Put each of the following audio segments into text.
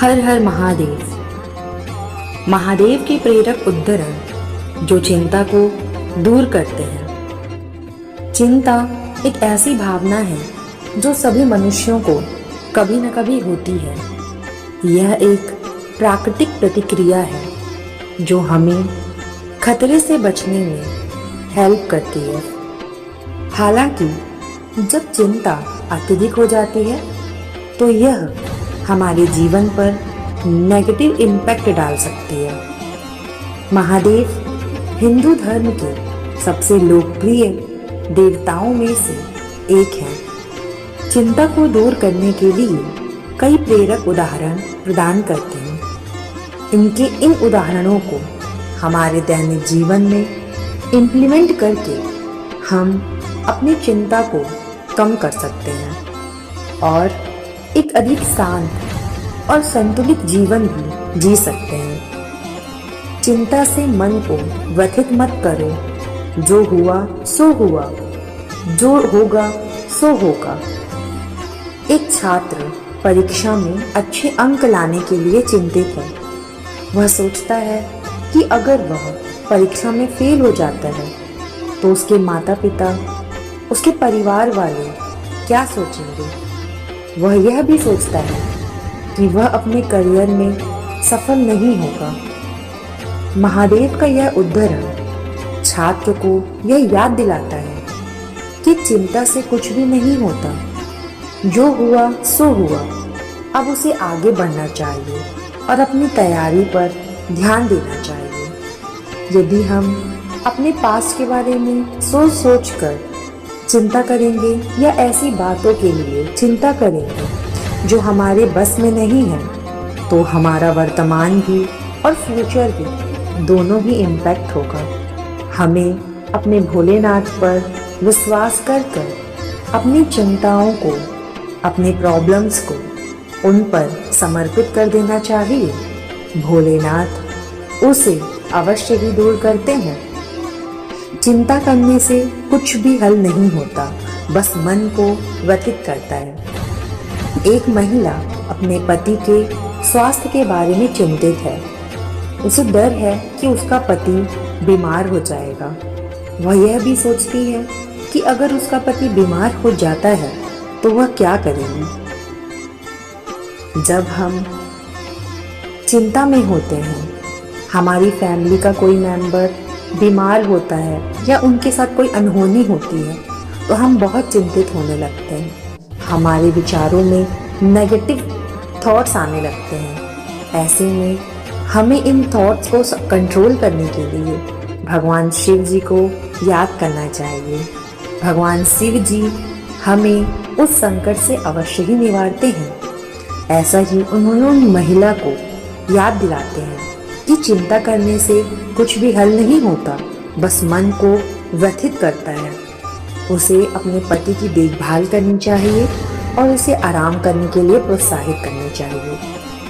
हर हर महादेव। महादेव के प्रेरक उद्धरण जो चिंता को दूर करते हैं। चिंता एक ऐसी भावना है जो सभी मनुष्यों को कभी न कभी होती है। यह एक प्राकृतिक प्रतिक्रिया है जो हमें खतरे से बचने में हेल्प करती है। हालांकि जब चिंता अत्यधिक हो जाती है तो यह हमारे जीवन पर नेगेटिव इम्पैक्ट डाल सकती है। महादेव हिंदू धर्म के सबसे लोकप्रिय देवताओं में से एक हैं। चिंता को दूर करने के लिए कई प्रेरक उदाहरण प्रदान करते हैं। इनके इन उदाहरणों को हमारे दैनिक जीवन में इम्प्लीमेंट करके हम अपनी चिंता को कम कर सकते हैं और एक अधिक शांत और संतुलित जीवन भी जी सकते हैं। चिंता से मन को व्यथित मत करो। जो हुआ सो हुआ, जो होगा सो होगा। एक छात्र परीक्षा में अच्छे अंक लाने के लिए चिंतित है। वह सोचता है कि अगर वह परीक्षा में फेल हो जाता है तो उसके माता पिता, उसके परिवार वाले क्या सोचेंगे। वह यह भी सोचता है कि वह अपने करियर में सफल नहीं होगा। महादेव का यह उद्धरण छात्र को यह याद दिलाता है कि चिंता से कुछ भी नहीं होता। जो हुआ सो हुआ। अब उसे आगे बढ़ना चाहिए और अपनी तैयारी पर ध्यान देना चाहिए। यदि हम अपने पास्ट के बारे में सोच सोच कर चिंता करेंगे या ऐसी बातों के लिए चिंता करेंगे जो हमारे बस में नहीं है तो हमारा वर्तमान भी और फ्यूचर भी दोनों ही इम्पैक्ट होगा। हमें अपने भोलेनाथ पर विश्वास कर अपनी चिंताओं को, अपने प्रॉब्लम्स को उन पर समर्पित कर देना चाहिए। भोलेनाथ उसे अवश्य ही दूर करते हैं। चिंता करने से कुछ भी हल नहीं होता, बस मन को व्यथित करता है। एक महिला अपने पति के स्वास्थ्य के बारे में चिंतित है। उसे डर है कि उसका पति बीमार हो जाएगा। वह यह भी सोचती है कि अगर उसका पति बीमार हो जाता है तो वह क्या करेगी। जब हम चिंता में होते हैं, हमारी फैमिली का कोई मेंबर बीमार होता है या उनके साथ कोई अनहोनी होती है तो हम बहुत चिंतित होने लगते हैं। हमारे विचारों में नेगेटिव थॉट्स आने लगते हैं। ऐसे में हमें इन थॉट्स को कंट्रोल करने के लिए भगवान शिव जी को याद करना चाहिए। भगवान शिव जी हमें उस संकट से अवश्य ही निवारते हैं। ऐसा ही उन्होंने महिला को याद दिलाते हैं कि चिंता करने से कुछ भी हल नहीं होता, बस मन को व्यथित करता है। उसे अपने पति की देखभाल करनी चाहिए और उसे आराम करने के लिए प्रोत्साहित करनी चाहिए।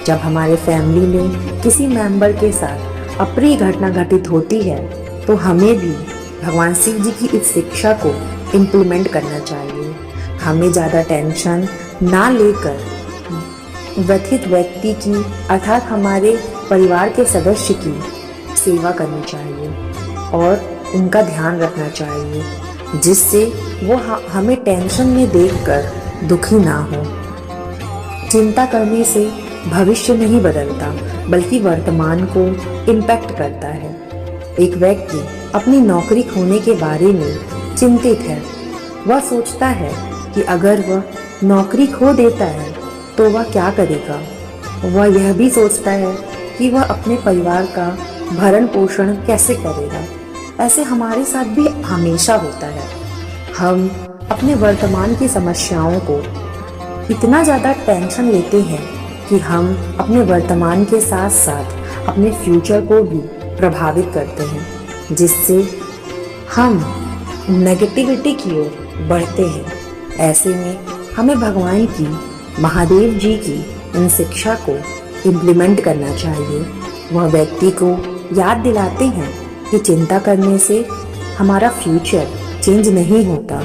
जब हमारे फैमिली में किसी मेंबर के साथ अप्रिय घटना घटित होती है तो हमें भी भगवान शिव जी की इस शिक्षा को इम्प्लीमेंट करना चाहिए। हमें ज़्यादा टेंशन ना लेकर व्यथित व्यक्ति की अर्थात हमारे परिवार के सदस्य की सेवा करनी चाहिए और उनका ध्यान रखना चाहिए, जिससे वो हमें टेंशन में देखकर दुखी ना हो। चिंता करने से भविष्य नहीं बदलता, बल्कि वर्तमान को इम्पैक्ट करता है। एक व्यक्ति अपनी नौकरी खोने के बारे में चिंतित है। वह सोचता है कि अगर वह नौकरी खो देता है तो वह क्या करेगा। वह यह भी सोचता है कि वह अपने परिवार का भरण पोषण कैसे करेगा। ऐसे हमारे साथ भी हमेशा होता है। हम अपने वर्तमान की समस्याओं को इतना ज़्यादा टेंशन लेते हैं कि हम अपने वर्तमान के साथ साथ अपने फ्यूचर को भी प्रभावित करते हैं, जिससे हम नेगेटिविटी की ओर बढ़ते हैं। ऐसे में हमें भगवान की, महादेव जी की इन शिक्षा को इम्प्लीमेंट करना चाहिए। वह व्यक्ति को याद दिलाते हैं कि चिंता करने से हमारा फ्यूचर चेंज नहीं होता,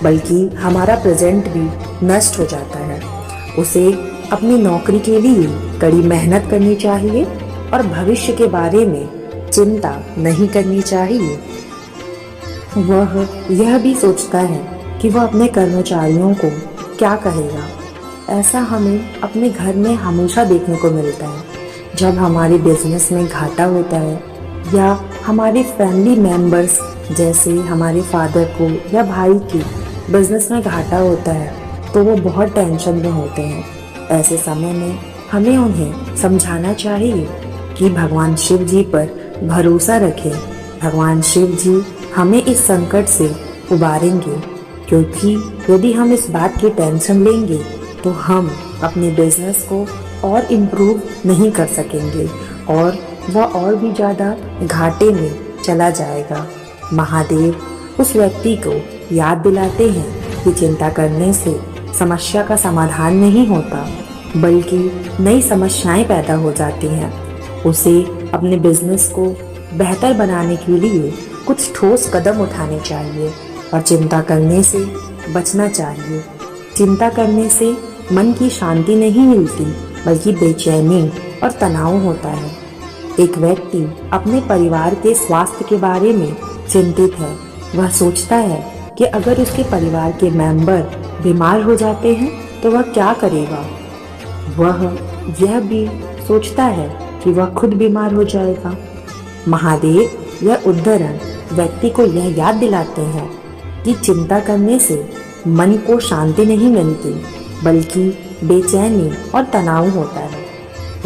बल्कि हमारा प्रेजेंट भी नष्ट हो जाता है। उसे अपनी नौकरी के लिए कड़ी मेहनत करनी चाहिए और भविष्य के बारे में चिंता नहीं करनी चाहिए। वह यह भी सोचता है कि वह अपने कर्मचारियों को क्या कहेगा। ऐसा हमें अपने घर में हमेशा देखने को मिलता है। जब हमारे बिजनेस में घाटा होता है या हमारे फैमिली मेंबर्स जैसे हमारे फादर को या भाई की बिजनेस में घाटा होता है तो वो बहुत टेंशन में होते हैं। ऐसे समय में हमें उन्हें समझाना चाहिए कि भगवान शिव जी पर भरोसा रखें। भगवान शिव जी हमें इस संकट से उबारेंगे, क्योंकि यदि हम इस बात की टेंशन लेंगे तो हम अपने बिजनेस को और इम्प्रूव नहीं कर सकेंगे और वह और भी ज़्यादा घाटे में चला जाएगा। महादेव उस व्यक्ति को याद दिलाते हैं कि चिंता करने से समस्या का समाधान नहीं होता, बल्कि नई समस्याएं पैदा हो जाती हैं। उसे अपने बिजनेस को बेहतर बनाने के लिए कुछ ठोस कदम उठाने चाहिए और चिंता करने से बचना चाहिए। चिंता करने से मन की शांति नहीं मिलती, बल्कि बेचैनी और तनाव होता है। एक व्यक्ति अपने परिवार के स्वास्थ्य के बारे में चिंतित है। वह सोचता है कि अगर उसके परिवार के मेंबर बीमार हो जाते हैं तो वह क्या करेगा। वह यह भी सोचता है कि वह खुद बीमार हो जाएगा। महादेव यह उद्धरण व्यक्ति को यह याद दिलाते हैं कि चिंता करने से मन को शांति नहीं मिलती, बल्कि बेचैनी और तनाव होता है।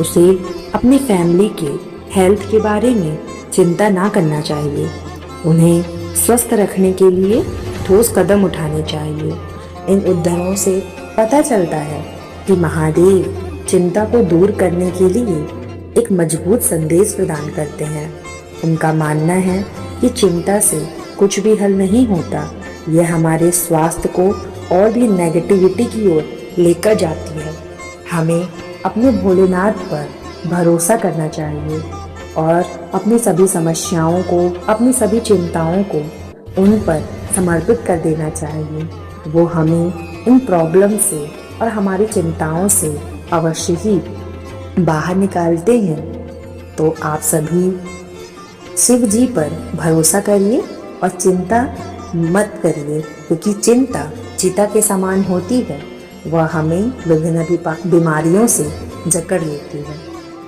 उसे अपनी फैमिली के हेल्थ के बारे में चिंता ना करना चाहिए। उन्हें स्वस्थ रखने के लिए ठोस कदम उठाने चाहिए। इन उद्धरणों से पता चलता है कि महादेव चिंता को दूर करने के लिए एक मजबूत संदेश प्रदान करते हैं। उनका मानना है कि चिंता से कुछ भी हल नहीं होता, यह हमारे स्वास्थ्य को और भी नेगेटिविटी की ओर लेकर जाती है। हमें अपने भोलेनाथ पर भरोसा करना चाहिए और अपनी सभी समस्याओं को, अपनी सभी चिंताओं को उन पर समर्पित कर देना चाहिए। वो हमें इन प्रॉब्लम से और हमारी चिंताओं से अवश्य ही बाहर निकालते हैं। तो आप सभी शिव जी पर भरोसा करिए और चिंता मत करिए, क्योंकि चिंता चिता के समान होती है। वह हमें विभिन्न बीमारियों से जकड़ लेती है।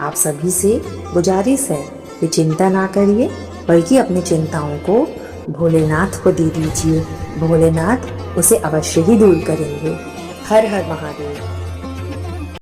आप सभी से गुजारिश है कि चिंता ना करिए, बल्कि अपनी चिंताओं को भोलेनाथ को दे दीजिए। भोलेनाथ उसे अवश्य ही दूर करेंगे। हर हर महादेव।